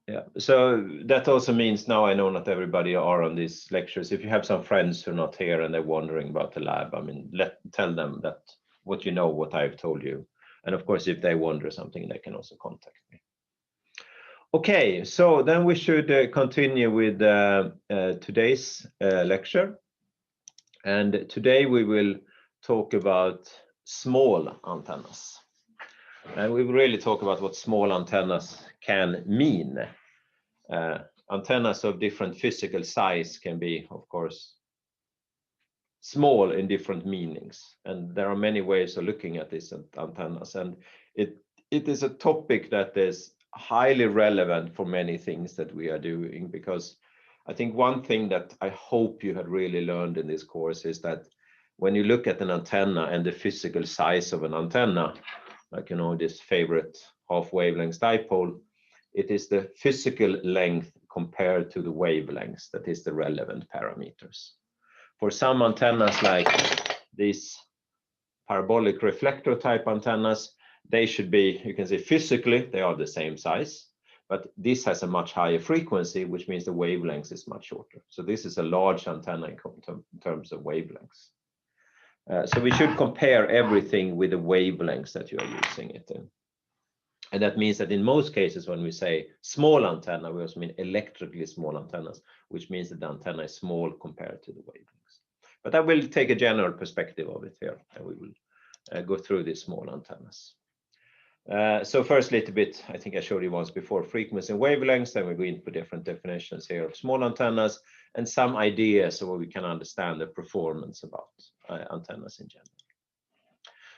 Yeah, so that also means now I know not everybody are on these lectures. If you have some friends who are not here and they're wondering about the lab, I mean, tell them that what you know, what I've told you. And of course, if they wonder something, they can also contact me. Okay, so then we should continue with today's lecture. And today we will talk about small antennas. And we will really talk about what small antennas can mean. Antennas of different physical size can be, of course, small in different meanings. And there are many ways of looking at these antennas. And it is a topic that is highly relevant for many things that we are doing, because I think one thing that I hope you had really learned in this course is that when you look at an antenna and the physical size of an antenna, like, you know, this favorite half wavelength dipole, it is the physical length compared to the wavelengths that is the relevant parameters. For some antennas like these parabolic reflector type antennas, they should be, you can say physically, they are the same size, but this has a much higher frequency, which means the wavelength is much shorter. So this is a large antenna in terms of wavelengths. So we should compare everything with the wavelengths that you are using it in. And that means that in most cases, when we say small antenna, we also mean electrically small antennas, which means that the antenna is small compared to the wavelengths. But I will take a general perspective of it here, and we will go through these small antennas. So first, a little bit, I think I showed you once before, frequency and wavelengths, then we go into different definitions here of small antennas and some ideas of what we can understand the performance about antennas in general.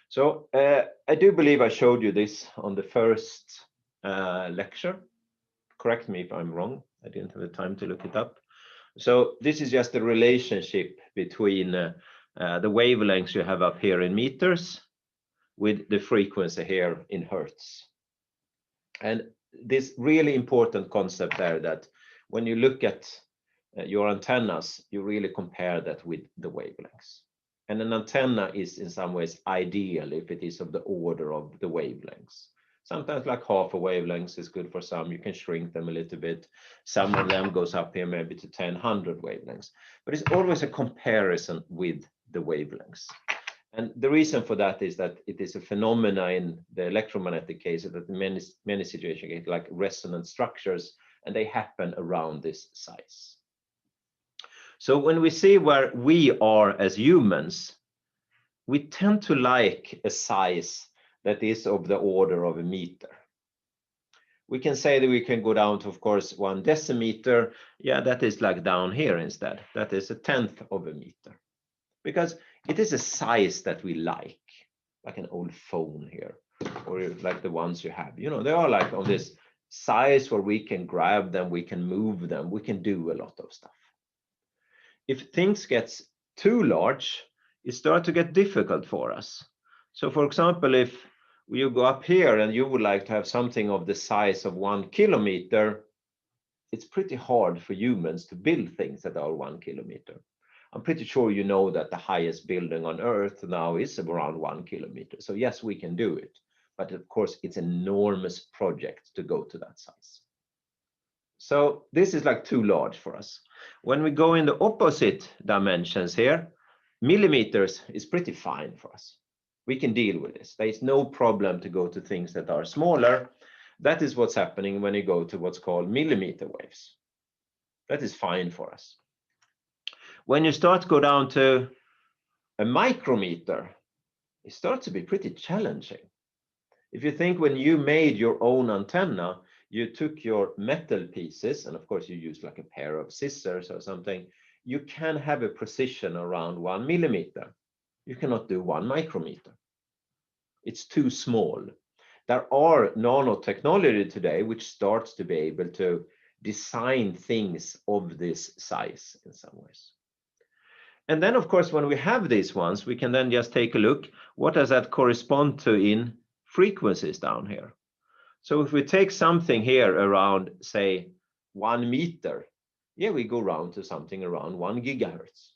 So I do believe I showed you this on the first lecture. Correct me if I'm wrong. I didn't have the time to look it up. So this is just the relationship between the wavelengths you have up here in meters with the frequency here in hertz. And this really important concept there, that when you look at your antennas, you really compare that with the wavelengths. And an antenna is in some ways ideal if it is of the order of the wavelengths. Sometimes like half a wavelength is good for some. You can shrink them a little bit. Some of them goes up here maybe to 10-100 wavelengths. But it's always a comparison with the wavelengths. And the reason for that is that it is a phenomena in the electromagnetic case that many situations get like resonant structures, and they happen around this size. So when we see where we are as humans, we tend to like a size that is of the order of a meter. We can say that we can go down to, of course, 1 decimeter. Yeah, that is like down here instead. That is 1/10 of a meter. Because it is a size that we like an old phone here, or like the ones you have. You know, they are like on this size where we can grab them, we can move them, we can do a lot of stuff. If things get too large, it starts to get difficult for us. So for example, if you go up here and you would like to have something of the size of 1 kilometer, it's pretty hard for humans to build things that are 1 kilometer. I'm pretty sure you know that the highest building on Earth now is around 1 kilometer. So yes, we can do it. But of course, it's an enormous project to go to that size. So this is like too large for us. When we go in the opposite dimensions here, millimeters is pretty fine for us. We can deal with this. There is no problem to go to things that are smaller. That is what's happening when you go to what's called millimeter waves. That is fine for us. When you start to go down to a micrometer, it starts to be pretty challenging. If you think when you made your own antenna, you took your metal pieces, and of course you use like a pair of scissors or something, you can have a precision around 1 millimeter. You cannot do 1 micrometer. It's too small. There are nanotechnology today which starts to be able to design things of this size in some ways. And then, of course, when we have these ones, we can then just take a look. What does that correspond to in frequencies down here? So if we take something here around, say, 1 meter, yeah, we go around to something around 1 gigahertz.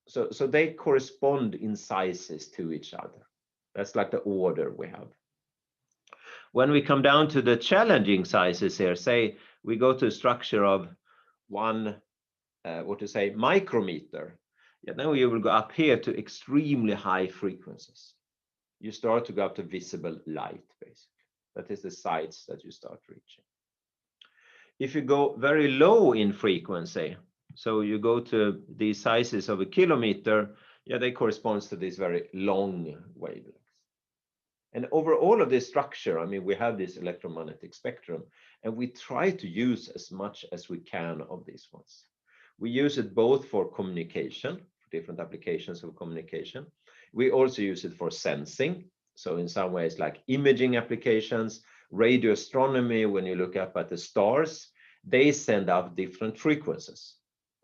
So they correspond in sizes to each other. That's like the order we have. When we come down to the challenging sizes here, say we go to a structure of 1 micrometer, yeah, then you will go up here to extremely high frequencies. You start to go up to visible light, basically. That is the size that you start reaching. If you go very low in frequency, so you go to these sizes of a kilometer, yeah, they correspond to this very long wavelength. And over all of this structure, I mean, we have this electromagnetic spectrum, and we try to use as much as we can of these ones. We use it both for communication, for different applications of communication. We also use it for sensing. So in some ways, like imaging applications, radio astronomy, when you look up at the stars, they send out different frequencies.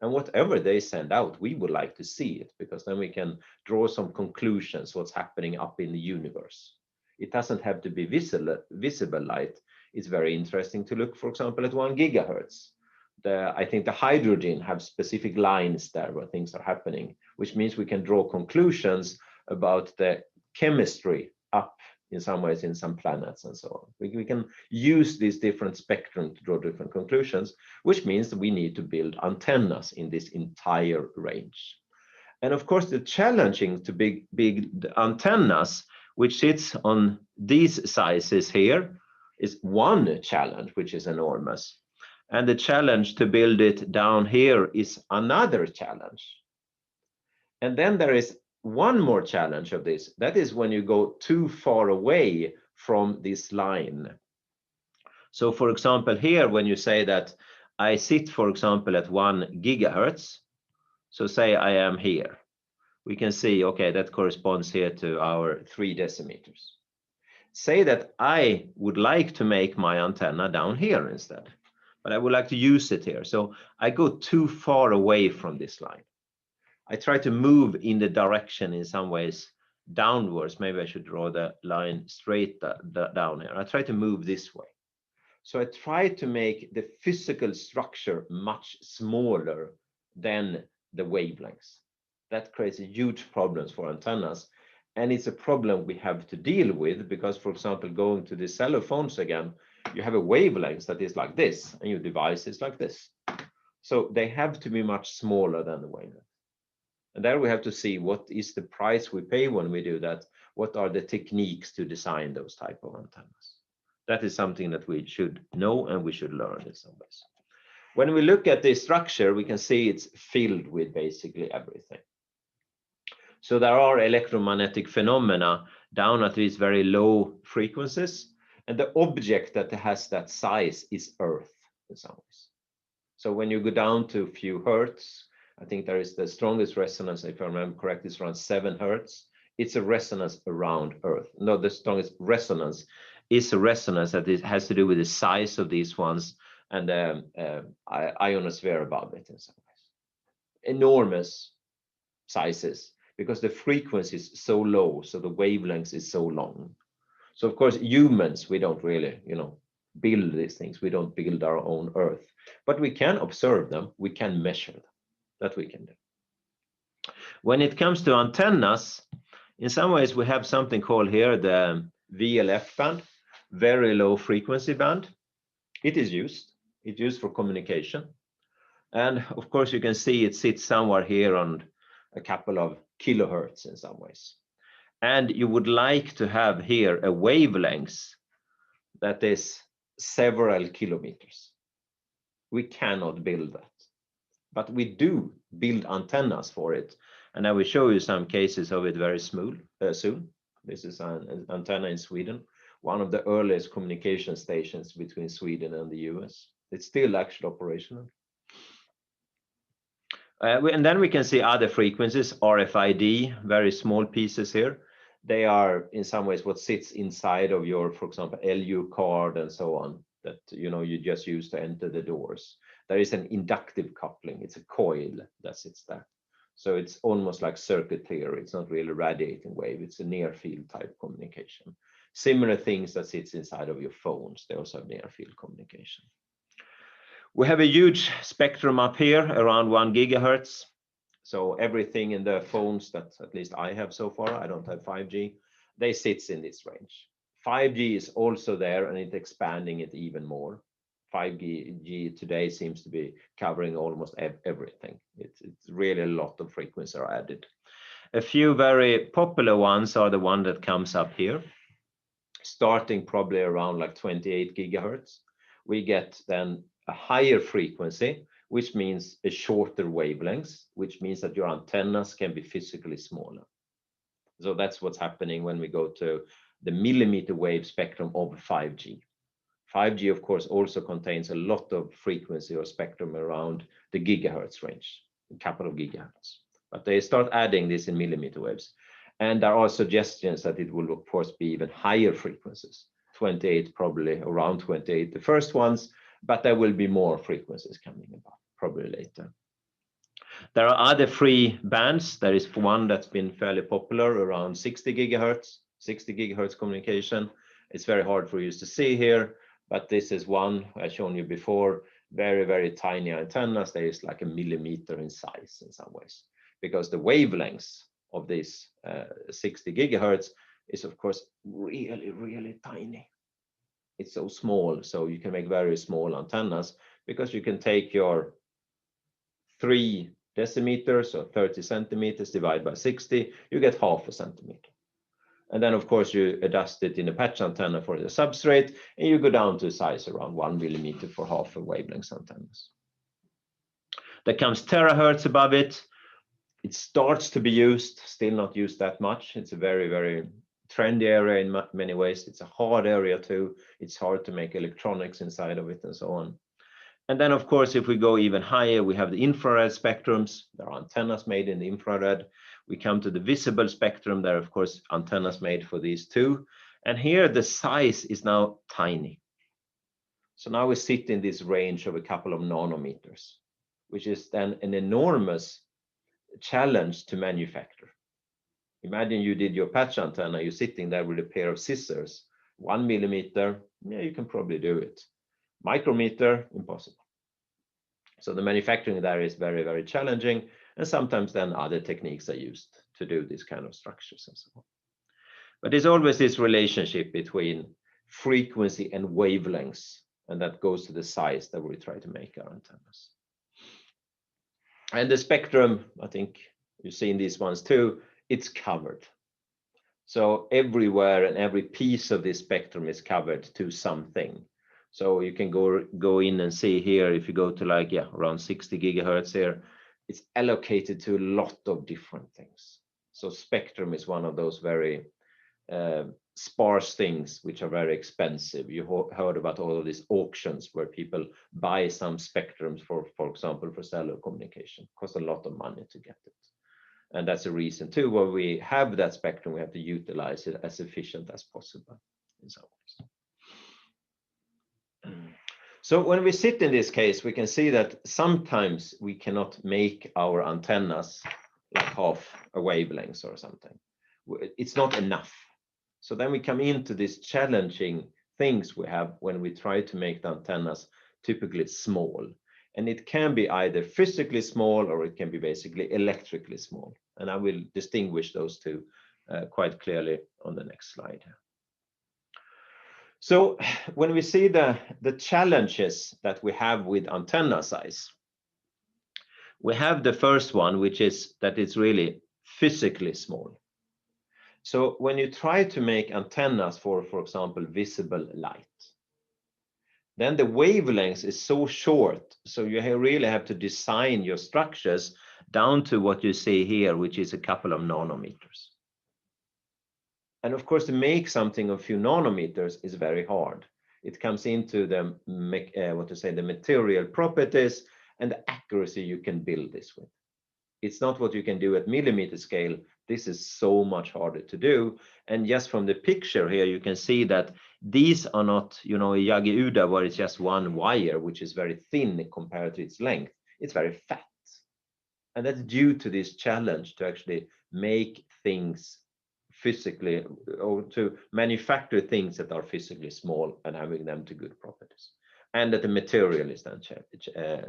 And whatever they send out, we would like to see it, because then we can draw some conclusions what's happening up in the universe. It doesn't have to be visible light. It's very interesting to look, for example, at 1 gigahertz. I think the hydrogen have specific lines there where things are happening, which means we can draw conclusions about the chemistry up in some ways in some planets and so on. We can use this different spectrum to draw different conclusions, which means that we need to build antennas in this entire range. And of course, the challenging to big antennas, which sits on these sizes here, is one challenge, which is enormous. And the challenge to build it down here is another challenge. And then there is one more challenge of this. That is when you go too far away from this line. So for example, here, when you say that I sit, for example, at 1 gigahertz, so say I am here, we can see, okay, that corresponds here to our 3 decimeters. Say that I would like to make my antenna down here instead, but I would like to use it here. So I go too far away from this line. I try to move in the direction in some ways downwards. Maybe I should draw the line straight down here. I try to move this way. So I try to make the physical structure much smaller than the wavelengths. That creates huge problems for antennas. And it's a problem we have to deal with because, for example, going to the cell phones again, you have a wavelength that is like this, and your device is like this. So they have to be much smaller than the wavelength. And there we have to see what is the price we pay when we do that. What are the techniques to design those type of antennas? That is something that we should know and we should learn in some ways. When we look at this structure, we can see it's filled with basically everything. So there are electromagnetic phenomena down at these very low frequencies, and the object that has that size is Earth in some ways. So when you go down to a few hertz, I think there is the strongest resonance, if I remember correctly, is around 7 hertz. It's a resonance around Earth. No, the strongest resonance is a resonance that has to do with the size of these ones and the ionosphere above it in some ways. Enormous sizes, because the frequency is so low, so the wavelength is so long. So of course, humans, we don't really, build these things. We don't build our own Earth, but we can observe them. We can measure them. That we can do. When it comes to antennas, in some ways we have something called here the VLF band, very low frequency band. It is used. It's used for communication. And of course, you can see it sits somewhere here on a couple of kilohertz in some ways. And you would like to have here a wavelength that is several kilometers. We cannot build that. But we do build antennas for it. And I will show you some cases of it very soon. This is an antenna in Sweden, one of the earliest communication stations between Sweden and the US. It's still actually operational. And then we can see other frequencies, RFID, very small pieces here. They are in some ways what sits inside of your, for example, LU card and so on, that you just use to enter the doors. There is an inductive coupling. It's a coil that sits there. So it's almost like circuit theory. It's not really a radiating wave. It's a near field type communication. Similar things that sits inside of your phones. They also have near field communication. We have a huge spectrum up here around 1 gigahertz. So everything in the phones that at least I have so far, I don't have 5G, they sits in this range. 5G is also there, and it's expanding it even more. 5G today seems to be covering almost everything. It's really a lot of frequencies are added. A few very popular ones are the one that comes up here, starting probably around like 28 gigahertz. We get then a higher frequency, which means a shorter wavelength, which means that your antennas can be physically smaller. So that's what's happening when we go to the millimeter wave spectrum of 5G. 5G, of course, also contains a lot of frequency or spectrum around the gigahertz range, a couple of gigahertz. But they start adding this in millimeter waves. And there are suggestions that it will, of course, be even higher frequencies, 28, probably around 28, the first ones, but there will be more frequencies coming about, probably later. There are other free bands. There is one that's been fairly popular, around 60 gigahertz communication. It's very hard for you to see here, but this is one I've shown you before, very, very tiny antennas. There is like a millimeter in size in some ways, because the wavelengths of this 60 gigahertz is, of course, really, really tiny. It's so small, so you can make very small antennas, because you can take your 3 decimeters or 30 centimeters divided by 60, you get half a centimeter. And then, of course, you adjust it in a patch antenna for the substrate, and you go down to a size around 1 millimeter for half a wavelength antennas. There comes terahertz above it. It starts to be used, still not used that much. It's a very, very trendy area in many ways. It's a hard area too. It's hard to make electronics inside of it and so on. And then, of course, if we go even higher, we have the infrared spectrums. There are antennas made in the infrared. We come to the visible spectrum. There are, of course, antennas made for these too. And here the size is now tiny. So now we sit in this range of a couple of nanometers, which is then an enormous challenge to manufacture. Imagine you did your patch antenna, you're sitting there with a pair of scissors, 1 millimeter, yeah, you can probably do it. Micrometer, impossible. So the manufacturing there is very, very challenging, and sometimes then other techniques are used to do this kind of structures and so on. But there's always this relationship between frequency and wavelengths, and that goes to the size that we try to make our antennas. And the spectrum, I think you've seen these ones too, it's covered. So everywhere and every piece of this spectrum is covered to something. So you can go in and see here, if you go to like, yeah, around 60 gigahertz here, it's allocated to a lot of different things. So spectrum is one of those very sparse things which are very expensive. You heard about all of these auctions where people buy some spectrums for example, for cellular communication. It costs a lot of money to get it. And that's a reason too, where we have that spectrum, we have to utilize it as efficient as possible in some ways. So when we sit in this case, we can see that sometimes we cannot make our antennas like half a wavelength or something. It's not enough. So then we come into these challenging things we have when we try to make the antennas typically small. And it can be either physically small or it can be basically electrically small. And I will distinguish those two quite clearly on the next slide. So when we see the challenges that we have with antenna size, we have the first one, which is that it's really physically small. So when you try to make antennas for example, visible light, then the wavelength is so short, so you really have to design your structures down to what you see here, which is a couple of nanometers. And of course, to make something of a few nanometers is very hard. It comes into the the material properties and the accuracy you can build this with. It's not what you can do at millimeter scale. This is so much harder to do. And just from the picture here, you can see that these are not, a Yagi-Uda where it's just one wire, which is very thin compared to its length. It's very fat. And that's due to this challenge to actually make things physically, or to manufacture things that are physically small and having them to good properties. And that the material is then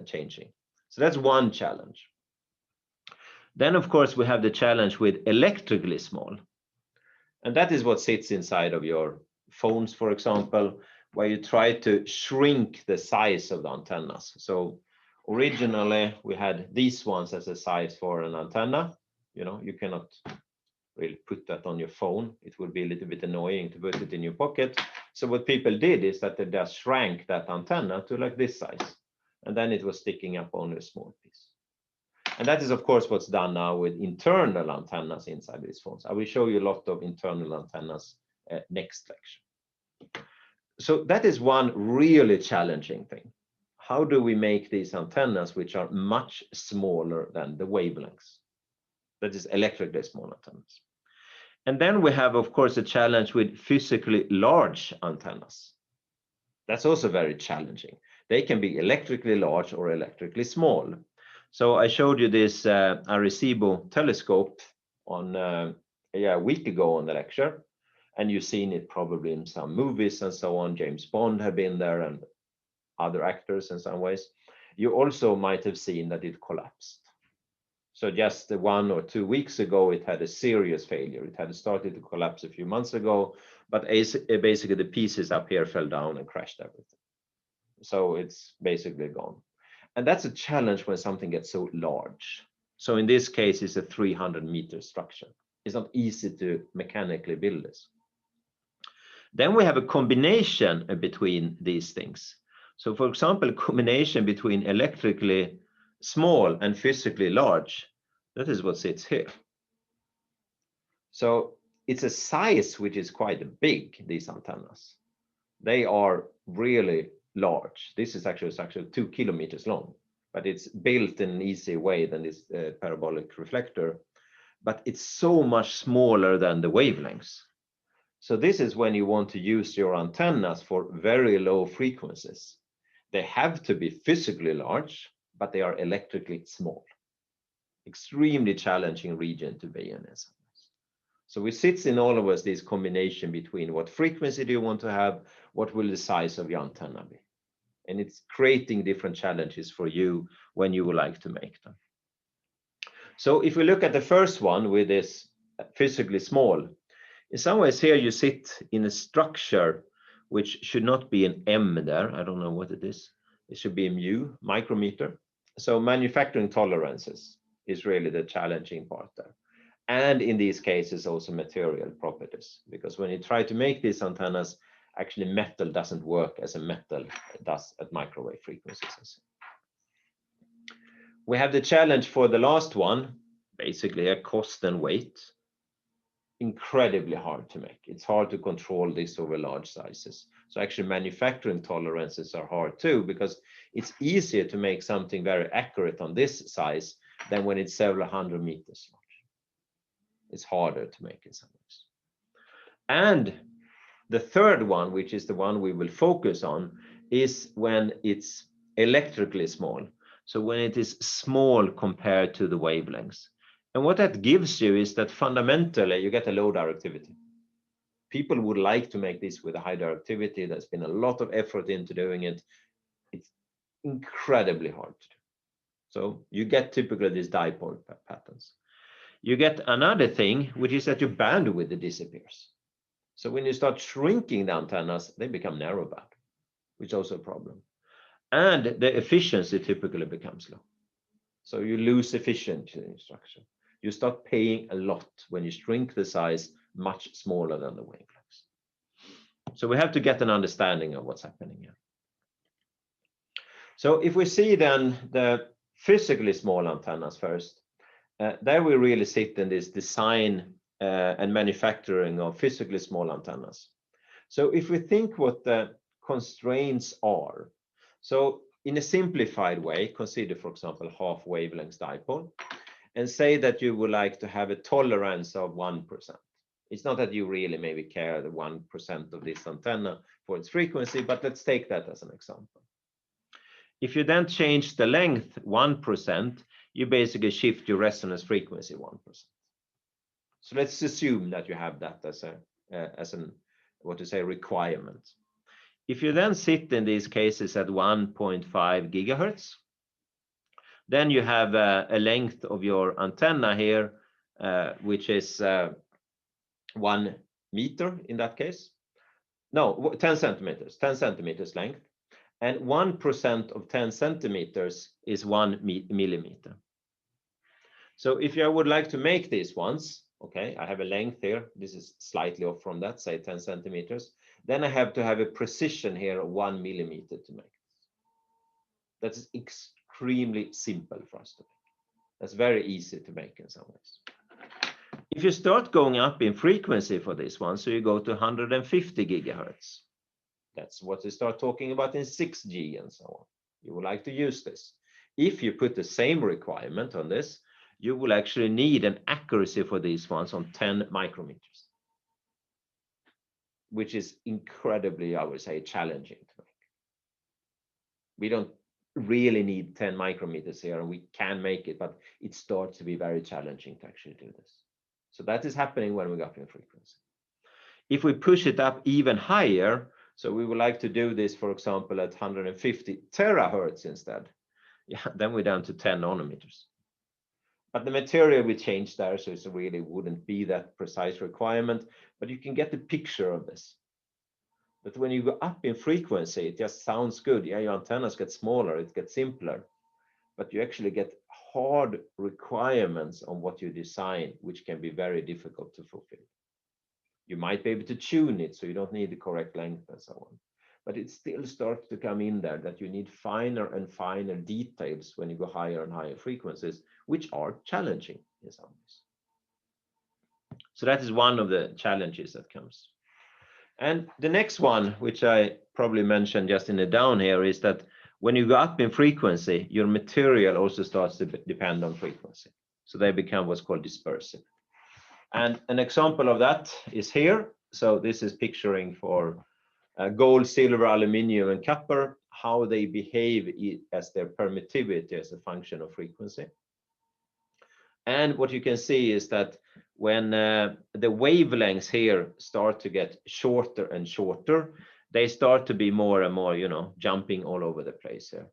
changing. So that's one challenge. Then, of course, we have the challenge with electrically small. And that is what sits inside of your phones, for example, where you try to shrink the size of the antennas. So originally we had these ones as a size for an antenna. You know, you cannot really put that on your phone. It would be a little bit annoying to put it in your pocket. So what people did is that they just shrank that antenna to like this size, and then it was sticking up only a small piece. And that is, of course, what's done now with internal antennas inside these phones. I will show you a lot of internal antennas next lecture. So that is one really challenging thing. How do we make these antennas which are much smaller than the wavelengths? That is electrically small antennas. And then we have, of course, a challenge with physically large antennas. That's also very challenging. They can be electrically large or electrically small. So I showed you this Arecibo telescope on a week ago on the lecture, and you've seen it probably in some movies and so on. James Bond have been there and other actors in some ways. You also might have seen that it collapsed. So just 1 or 2 weeks ago, it had a serious failure. It had started to collapse a few months ago, but basically the pieces up here fell down and crashed everything. So it's basically gone. And that's a challenge when something gets so large. So in this case, it's a 300-meter structure. It's not easy to mechanically build this. Then we have a combination between these things. So for example, a combination between electrically small and physically large, that is what sits here. So it's a size which is quite big, these antennas. They are really large. This is actually 2 kilometers long, but it's built in an easier way than this parabolic reflector. But it's so much smaller than the wavelengths. So this is when you want to use your antennas for very low frequencies. They have to be physically large, but they are electrically small. Extremely challenging region to be in. So it sits in all of us, this combination between what frequency do you want to have, what will the size of your antenna be? And it's creating different challenges for you when you would like to make them. So if we look at the first one with this physically small, in some ways here you sit in a structure which should not be an M there. I don't know what it is. It should be a mu, micrometer. So manufacturing tolerances is really the challenging part there. And in these cases also material properties, because when you try to make these antennas, actually metal doesn't work as a metal does at microwave frequencies. We have the challenge for the last one, basically a cost and weight. Incredibly hard to make. It's hard to control this over large sizes. So actually manufacturing tolerances are hard too, because it's easier to make something very accurate on this size than when it's several hundred meters large. It's harder to make in some ways. And the third one, which is the one we will focus on, is when it's electrically small. So when it is small compared to the wavelengths. And what that gives you is that fundamentally you get a low directivity. People would like to make this with a high directivity. There's been a lot of effort into doing it. It's incredibly hard to do. So you get typically these dipole patterns. You get another thing, which is that your bandwidth disappears. So when you start shrinking the antennas, they become narrowband, which is also a problem. And the efficiency typically becomes low. So you lose efficiency in structure. You start paying a lot when you shrink the size much smaller than the wavelengths. So we have to get an understanding of what's happening here. So if we see then the physically small antennas first, there we really sit in this design and manufacturing of physically small antennas. So if we think what the constraints are, so in a simplified way, consider, for example, half wavelength dipole, and say that you would like to have a tolerance of 1%. It's not that you really maybe care the 1% of this antenna for its frequency, but let's take that as an example. If you then change the length 1%, you basically shift your resonance frequency 1%. So let's assume that you have that as an requirement. If you then sit in these cases at 1.5 gigahertz, then you have a length of your antenna here, which is 1 meter in that case. No, 10 centimeters, 10 centimeters length. And 1% of 10 centimeters is 1 millimeter. So if I would like to make these ones, okay, I have a length here. This is slightly off from that, say 10 centimeters. Then I have to have a precision here of 1 millimeter to make this. That is extremely simple for us to make. That's very easy to make in some ways. If you start going up in frequency for this one, so you go to 150 gigahertz, that's what they start talking about in 6G and so on. You would like to use this. If you put the same requirement on this, you will actually need an accuracy for these ones on 10 micrometers, which is incredibly, I would say, challenging to make. We don't really need 10 micrometers here, and we can make it, but it starts to be very challenging to actually do this. So that is happening when we go up in frequency. If we push it up even higher, so we would like to do this, for example, at 150 terahertz instead, yeah, then we're down to 10 nanometers. But the material we changed there, so it really wouldn't be that precise requirement, but you can get the picture of this. But when you go up in frequency, it just sounds good. Yeah, your antennas get smaller, it gets simpler, but you actually get hard requirements on what you design, which can be very difficult to fulfill. You might be able to tune it so you don't need the correct length and so on. But it still starts to come in there that you need finer and finer details when you go higher and higher frequencies, which are challenging in some ways. So that is one of the challenges that comes. And the next one, which I probably mentioned just in the down here, is that when you go up in frequency, your material also starts to depend on frequency. So they become what's called dispersive. And an example of that is here. So this is picturing for gold, silver, aluminium, and copper, how they behave as their permittivity as a function of frequency. And what you can see is that when the wavelengths here start to get shorter and shorter, they start to be more and more, you know, jumping all over the place here.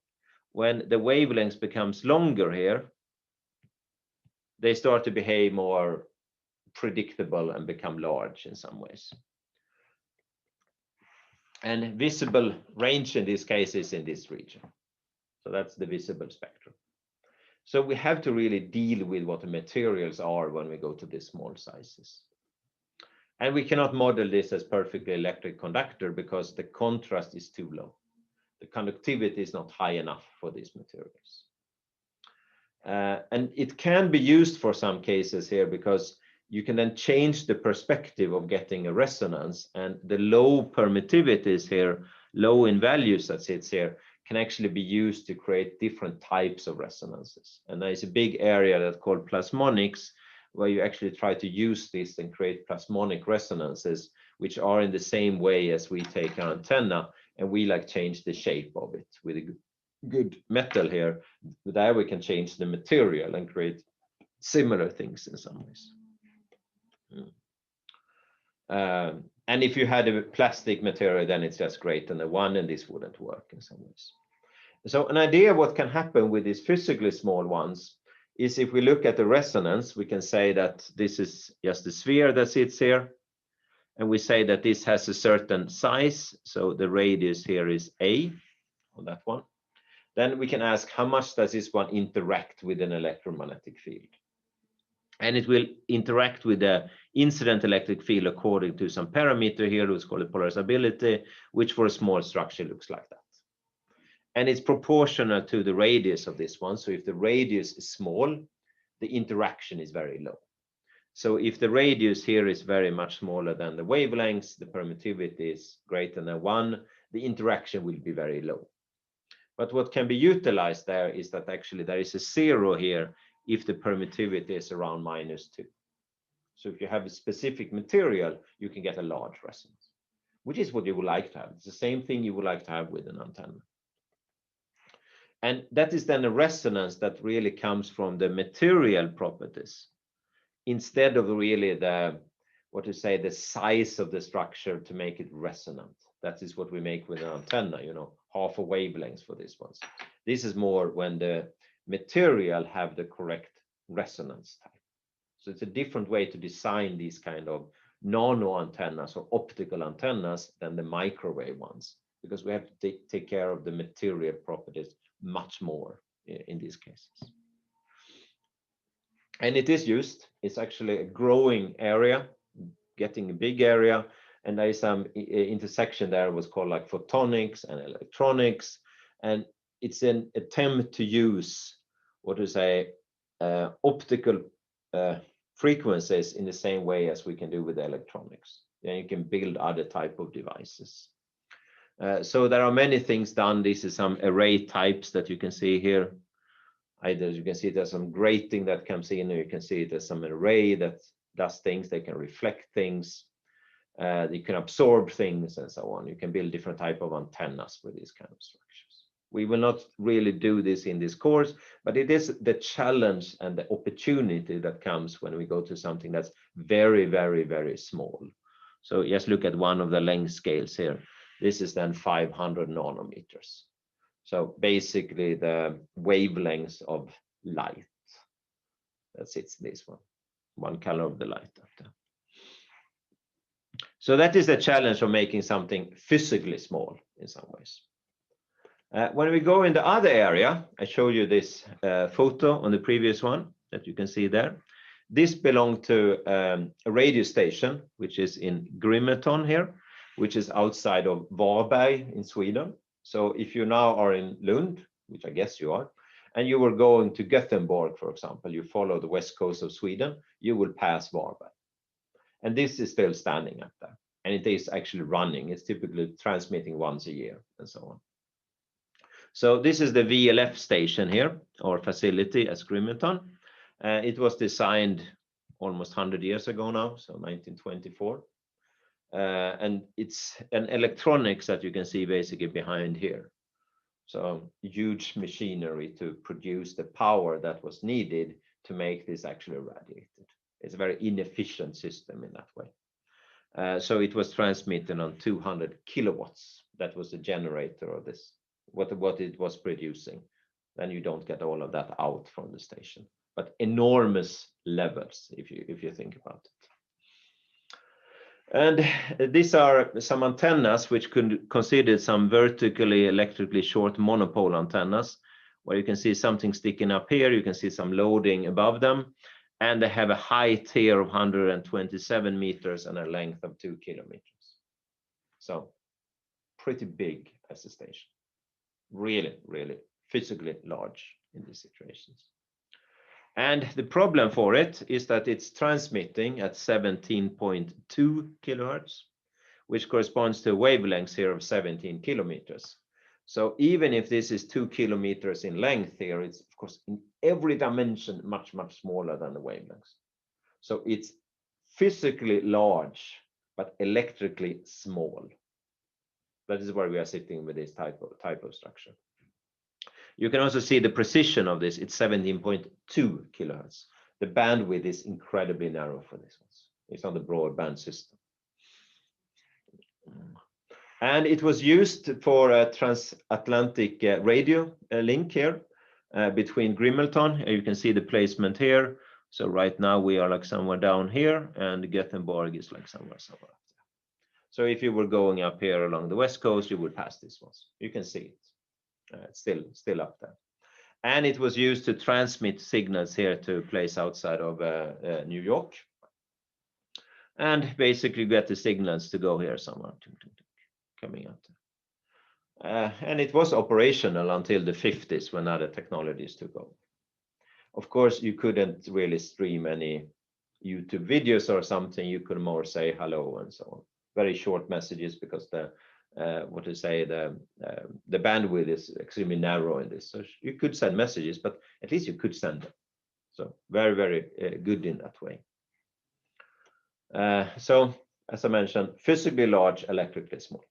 When the wavelengths becomes longer here, they start to behave more predictable and become large in some ways. And visible range in this case is in this region. So that's the visible spectrum. So we have to really deal with what the materials are when we go to these small sizes. And we cannot model this as perfectly electric conductor because the contrast is too low. The conductivity is not high enough for these materials. And it can be used for some cases here because you can then change the perspective of getting a resonance, and the low permittivities here, low in values that sits here, can actually be used to create different types of resonances. And there is a big area that's called plasmonics, where you actually try to use this and create plasmonic resonances, which are in the same way as we take our antenna, and we like change the shape of it with a good metal here. There we can change the material and create similar things in some ways. And if you had a plastic material, then it's just great, and the one and this wouldn't work in some ways. So an idea of what can happen with these physically small ones is, if we look at the resonance, we can say that this is just a sphere that sits here, and we say that this has a certain size, so the radius here is A on that one. Then we can ask, how much does this one interact with an electromagnetic field? And it will interact with the incident electric field according to some parameter here, who's called polarizability, which for a small structure looks like that. And it's proportional to the radius of this one. So if the radius is small, the interaction is very low. So if the radius here is very much smaller than the wavelengths, the permittivity is greater than 1, the interaction will be very low. But what can be utilized there is that actually there is a 0 here if the permittivity is around -2. So if you have a specific material, you can get a large resonance, which is what you would like to have. It's the same thing you would like to have with an antenna. And that is then a resonance that really comes from the material properties, instead of really the, what to say, the size of the structure to make it resonant. That is what we make with an antenna, you know, half a wavelength for this ones. This is more when the material have the correct resonance type. So it's a different way to design these kind of nano antennas or optical antennas than the microwave ones, because we have to take care of the material properties much more in these cases. And it is used, it's actually a growing area, getting a big area, and there is some intersection there what's called like photonics and electronics, and it's an attempt to use what to say optical frequencies in the same way as we can do with electronics. Then you can build other type of devices. So there are many things done. This is some array types that you can see here. Either you can see there's some grating that comes in, or you can see there's some array that does things. They can reflect things. You can absorb things and so on. You can build different type of antennas with these kind of structures. We will not really do this in this course, but it is the challenge and the opportunity that comes when we go to something that's very, very, very small. So just look at one of the length scales here. This is then 500 nanometers. So basically the wavelengths of light. That's it, this one color of the light up there. So that is the challenge of making something physically small in some ways. When we go in the other area, I showed you this photo on the previous one that you can see there. This belonged to a radio station, which is in Grimeton here, which is outside of Varberg in Sweden. So if you now are in Lund, which I guess you are, and you were going to Gothenburg, for example, you follow the west coast of Sweden, you will pass Varberg. And this is still standing up there. And it is actually running. It's typically transmitting once a year and so on. So this is the VLF station here, or facility at Grimeton. It was designed almost 100 years ago now, so 1924. And it's an electronics that you can see basically behind here. So huge machinery to produce the power that was needed to make this actually radiated. It's a very inefficient system in that way. So it was transmitted on 200 kilowatts. That was the generator of this, what it was producing. Then you don't get all of that out from the station, but enormous levels if you think about it. And these are some antennas which could consider some vertically electrically short monopole antennas, where you can see something sticking up here, you can see some loading above them, and they have a height here of 127 meters and a length of 2 kilometers. So pretty big as a station. Really, really physically large in these situations. And the problem for it is that it's transmitting at 17.2 kilohertz, which corresponds to wavelengths here of 17 kilometers. So even if this is 2 kilometers in length here, it's of course in every dimension much, much smaller than the wavelengths. So it's physically large, but electrically small. That is where we are sitting with this type of structure. You can also see the precision of this. It's 17.2 kilohertz. The bandwidth is incredibly narrow for this one. It's on the broadband system. And it was used for a transatlantic radio link here between Grimeton. You can see the placement here. So right now we are like somewhere down here, and Gothenburg is like somewhere up there. So if you were going up here along the west coast, you would pass this one. You can see it. It's still up there. And it was used to transmit signals here to a place outside of New York. And basically get the signals to go here somewhere, coming out. And it was operational until the 50s when other technologies took over. Of course, you couldn't really stream any YouTube videos or something. You could more say hello and so on. Very short messages because the the bandwidth is extremely narrow in this. So you could send messages, but at least you could send them. So very, very good in that way. So as I mentioned, physically large, electrically small.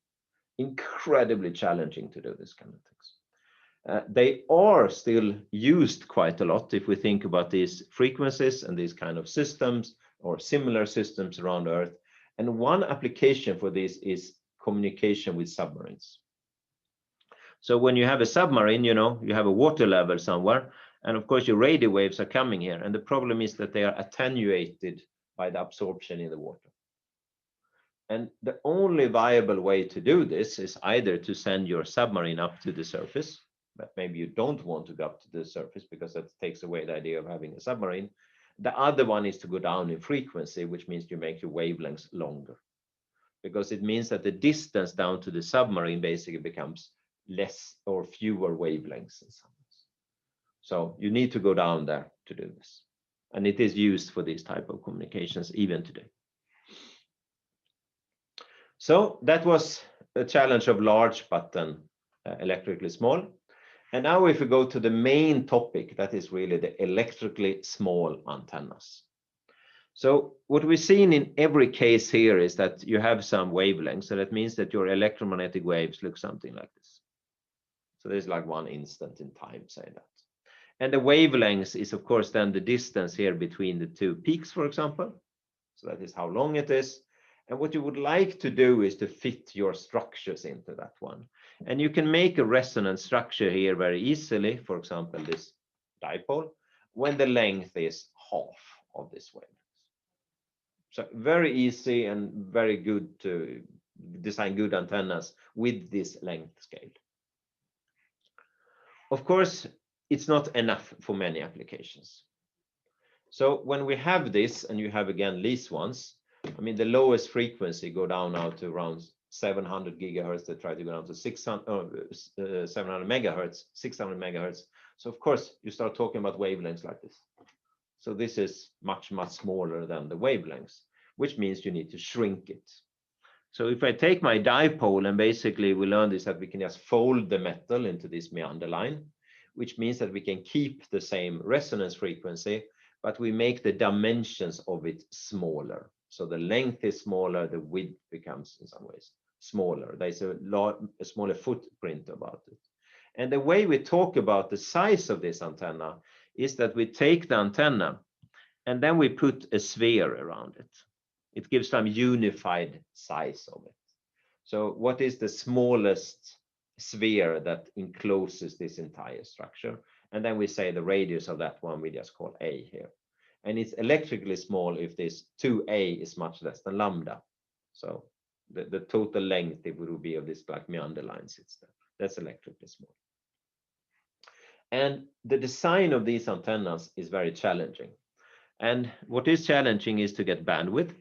Incredibly challenging to do this kind of things. They are still used quite a lot if we think about these frequencies and these kind of systems or similar systems around Earth. And one application for this is communication with submarines. So when you have a submarine, you know, you have a water level somewhere, and of course your radio waves are coming here. And the problem is that they are attenuated by the absorption in the water. And the only viable way to do this is either to send your submarine up to the surface, but maybe you don't want to go up to the surface because that takes away the idea of having a submarine. The other one is to go down in frequency, which means you make your wavelengths longer, because it means that the distance down to the submarine basically becomes less or fewer wavelengths in some ways. So you need to go down there to do this. And it is used for this type of communications even today. So that was a challenge of large but then electrically small. And now if we go to the main topic, that is really the electrically small antennas. So what we've seen in every case here is that you have some wavelength. So that means that your electromagnetic waves look something like this. So there's like one instant in time, say that. And the wavelength is of course then the distance here between the two peaks, for example. So that is how long it is. And what you would like to do is to fit your structures into that one. And you can make a resonant structure here very easily, for example, this dipole, when the length is half of this wavelength. So very easy and very good to design good antennas with this length scale. Of course, it's not enough for many applications. So when we have this, and you have again these ones, I mean, the lowest frequency go down now to around 700 gigahertz. They try to go down to 700 megahertz, 600 megahertz. So of course, you start talking about wavelengths like this. So this is much, much smaller than the wavelengths, which means you need to shrink it. So if I take my dipole, and basically we learned is that we can just fold the metal into this meander line, which means that we can keep the same resonance frequency, but we make the dimensions of it smaller. So the length is smaller, the width becomes in some ways smaller. There's a smaller footprint about it. And the way we talk about the size of this antenna is that we take the antenna and then we put a sphere around it. It gives some unified size of it. So what is the smallest sphere that encloses this entire structure? And then we say the radius of that one we just call A here. And it's electrically small if this 2A is much less than lambda. So the total length it would be of this black meander lines, that's electrically small. And the design of these antennas is very challenging. And what is challenging is to get bandwidth.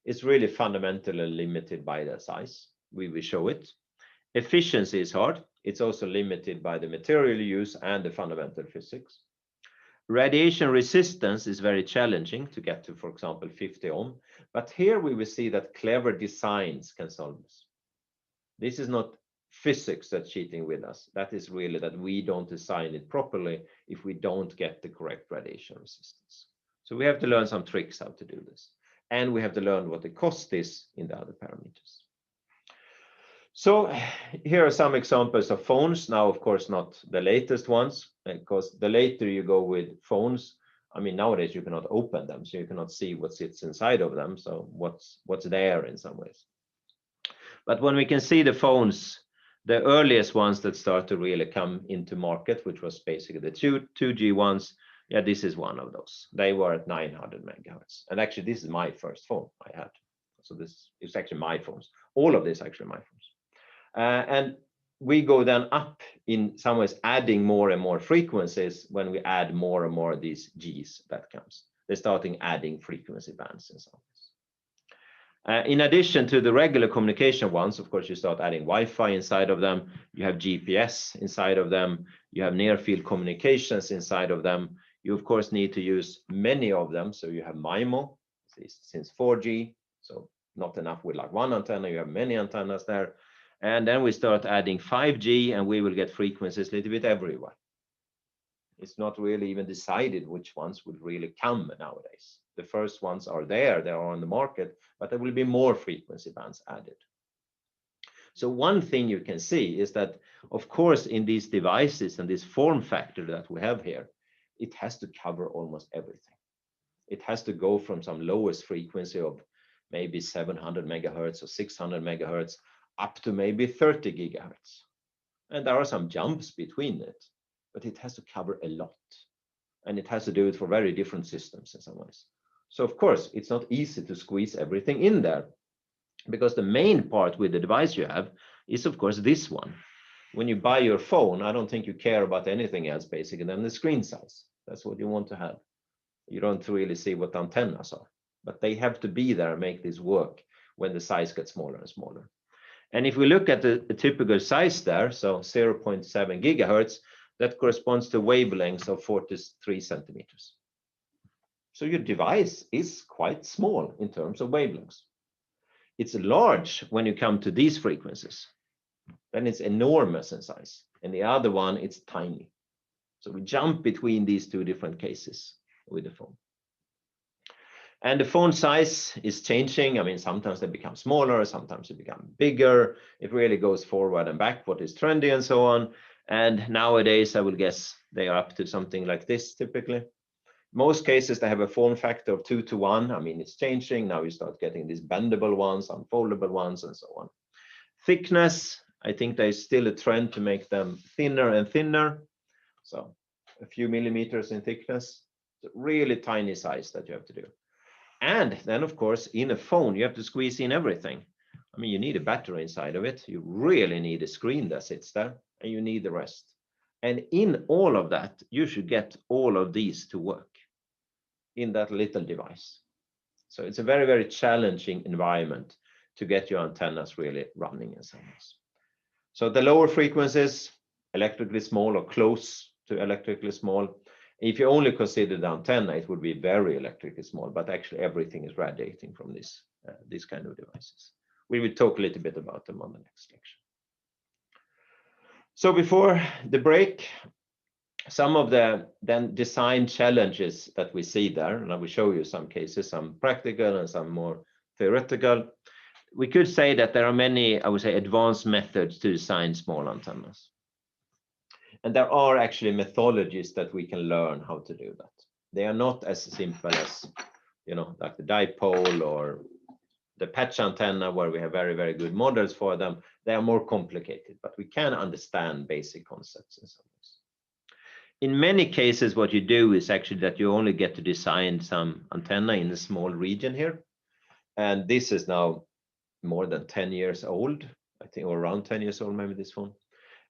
It's really fundamentally limited by their size. We will show it. Efficiency is hard. It's also limited by the material use and the fundamental physics. Radiation resistance is very challenging to get to, for example, 50 ohm. But here we will see that clever designs can solve this. This is not physics that's cheating with us. That is really that we don't design it properly if we don't get the correct radiation resistance. So we have to learn some tricks how to do this. And we have to learn what the cost is in the other parameters. So here are some examples of phones. Now, of course, not the latest ones, because the later you go with phones, I mean, nowadays you cannot open them, so you cannot see what sits inside of them. So what's there in some ways. But when we can see the phones, the earliest ones that start to really come into market, which was basically the 2G ones, yeah, this is one of those. They were at 900 megahertz. And actually, this is my first phone I had. So this is actually my phones. All of this actually my phones. And we go then up in some ways, adding more and more frequencies when we add more and more of these Gs that comes. They're starting adding frequency bands in some ways. In addition to the regular communication ones, of course, you start adding Wi-Fi inside of them. You have GPS inside of them. You have near-field communications inside of them. You, of course, need to use many of them. So you have MIMO, since 4G. So not enough with like one antenna. You have many antennas there. And then we start adding 5G, and we will get frequencies a little bit everywhere. It's not really even decided which ones would really come nowadays. The first ones are there, they are on the market, but there will be more frequency bands added. So one thing you can see is that, of course, in these devices and this form factor that we have here, it has to cover almost everything. It has to go from some lowest frequency of maybe 700 megahertz or 600 megahertz up to maybe 30 gigahertz. And there are some jumps between it, but it has to cover a lot. And it has to do it for very different systems in some ways. So of course, it's not easy to squeeze everything in there. because the main part with the device you have is, of course, this one. When you buy your phone, I don't think you care about anything else basically than the screen size. That's what you want to have. You don't really see what the antennas are, but they have to be there and make this work when the size gets smaller and smaller. And if we look at the typical size there, so 0.7 gigahertz, that corresponds to wavelengths of 43 centimeters. So your device is quite small in terms of wavelengths. It's large when you come to these frequencies. Then it's enormous in size. And the other one, it's tiny. So we jump between these two different cases with the phone. And the phone size is changing. I mean, sometimes they become smaller, sometimes they become bigger. It really goes forward and back, what is trendy and so on. And nowadays, I would guess they are up to something like this typically. Most cases, they have a form factor of 2 to 1. I mean, it's changing. Now you start getting these bendable ones, unfoldable ones, and so on. Thickness, I think there's still a trend to make them thinner and thinner. So a few millimeters in thickness. It's a really tiny size that you have to do. And then, of course, in a phone, you have to squeeze in everything. I mean, you need a battery inside of it. You really need a screen that sits there, and you need the rest. And in all of that, you should get all of these to work in that little device. So it's a very, very challenging environment to get your antennas really running in some ways. So the lower frequencies, electrically small or close to electrically small. If you only consider the antenna, it would be very electrically small, but actually everything is radiating from these kind of devices. We will talk a little bit about them on the next lecture. So before the break, some of the then design challenges that we see there, and I will show you some cases, some practical and some more theoretical. We could say that there are many, I would say, advanced methods to design small antennas. And there are actually methodologies that we can learn how to do that. They are not as simple as, you know, like the dipole or the patch antenna, where we have very, very good models for them. They are more complicated, but we can understand basic concepts in some ways. In many cases, what you do is actually that you only get to design some antenna in a small region here. And this is now more than 10 years old, I think, or around 10 years old, maybe this one.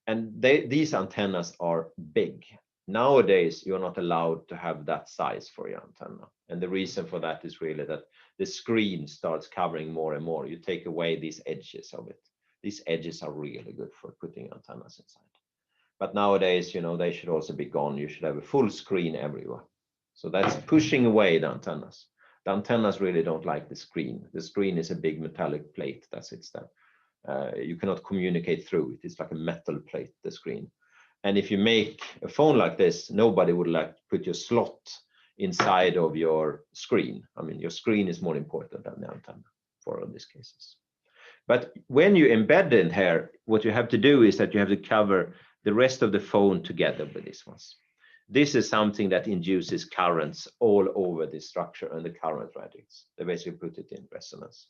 And these antennas are big. Nowadays, you're not allowed to have that size for your antenna. And the reason for that is really that the screen starts covering more and more. You take away these edges of it. These edges are really good for putting antennas inside. But nowadays, you know, they should also be gone. You should have a full screen everywhere. So that's pushing away the antennas. The antennas really don't like the screen. The screen is a big metallic plate that sits there. You cannot communicate through it. It's like a metal plate, the screen. And if you make a phone like this, nobody would like to put your slot inside of your screen. I mean, your screen is more important than the antenna for all these cases. But when you embed in here, what you have to do is that you have to cover the rest of the phone together with these ones. This is something that induces currents all over the structure, and the current radiates. They basically put it in resonance.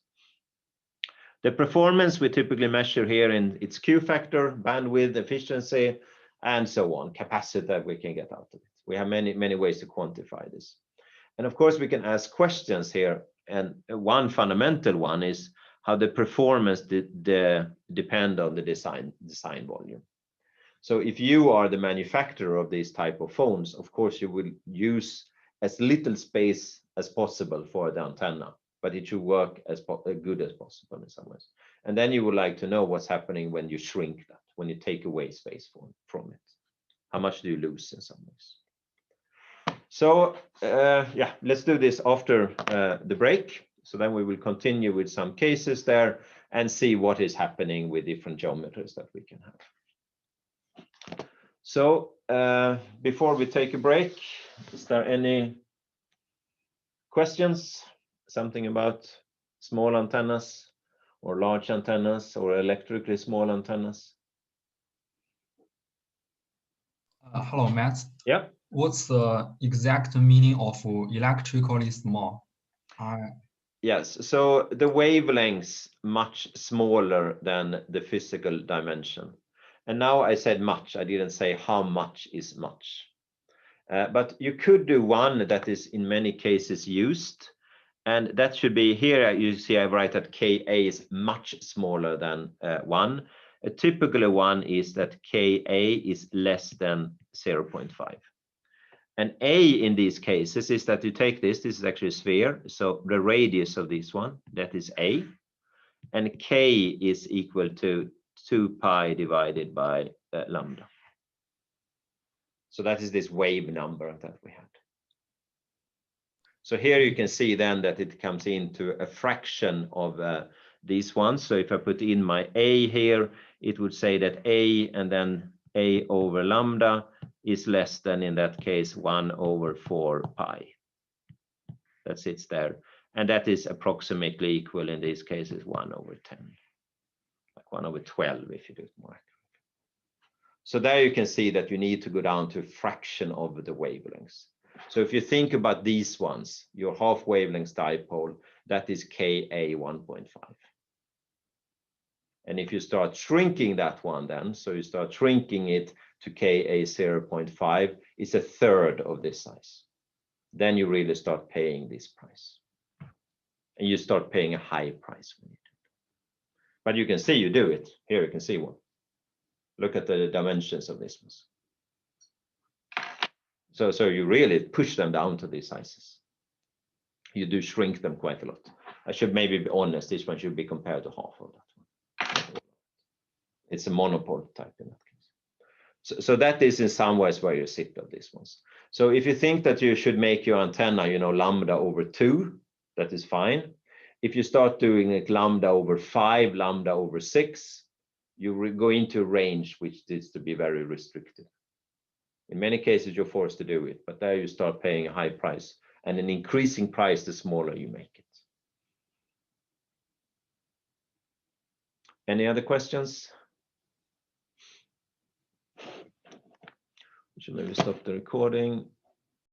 The performance we typically measure here in its Q factor, bandwidth, efficiency, and so on, capacity that we can get out of it. We have many, many ways to quantify this. And of course, we can ask questions here. And one fundamental one is how the performance depend on the design volume. So if you are the manufacturer of these type of phones, of course, you will use as little space as possible for the antenna, but it should work as good as possible in some ways. And then you would like to know what's happening when you shrink that, when you take away space from it. How much do you lose in some ways? So yeah, let's do this after the break. So then we will continue with some cases there and see what is happening with different geometries that we can have. So before we take a break, is there any questions? Something about small antennas or large antennas or electrically small antennas? Hello, Matt. Yeah. What's the exact meaning of electrically small? Yes, so the wavelengths much smaller than the physical dimension. And now I said much, I didn't say how much is much. But you could do one that is in many cases used, And that should be here. You see I write that Ka is much smaller than 1. A typical one is that Ka is less than 0.5. And A in these cases is that you take this is actually a sphere, so the radius of this one, that is A, and K is equal to 2 pi divided by lambda. So that is this wave number that we had. So here you can see then that it comes into a fraction of these ones. So if I put in my A here, it would say that A and then A over lambda is less than, in that case, 1 over 4 pi. That sits there. And that is approximately equal in these cases 1 over 10, like 1 over 12 if you do it more accurately. So there you can see that you need to go down to a fraction of the wavelengths. So if you think about these ones, your half wavelength dipole, that is Ka 1.5. And if you start shrinking that one then, so you start shrinking it to Ka 0.5, it's a third of this size. Then you really start paying this price. And you start paying a high price when you do it. But you can see you do it. Here you can see one. Look at the dimensions of this one. So you really push them down to these sizes. You do shrink them quite a lot. I should maybe be honest, this one should be compared to half of that one. It's a monopole type in that case. So that is in some ways where you sit of these ones. So if you think that you should make your antenna, you know, lambda over 2, that is fine. If you start doing it lambda over 5, lambda over 6, you go into a range which is to be very restricted. In many cases, you're forced to do it, but there you start paying a high price, and an increasing price the smaller you make it. Any other questions? We should maybe stop the recording.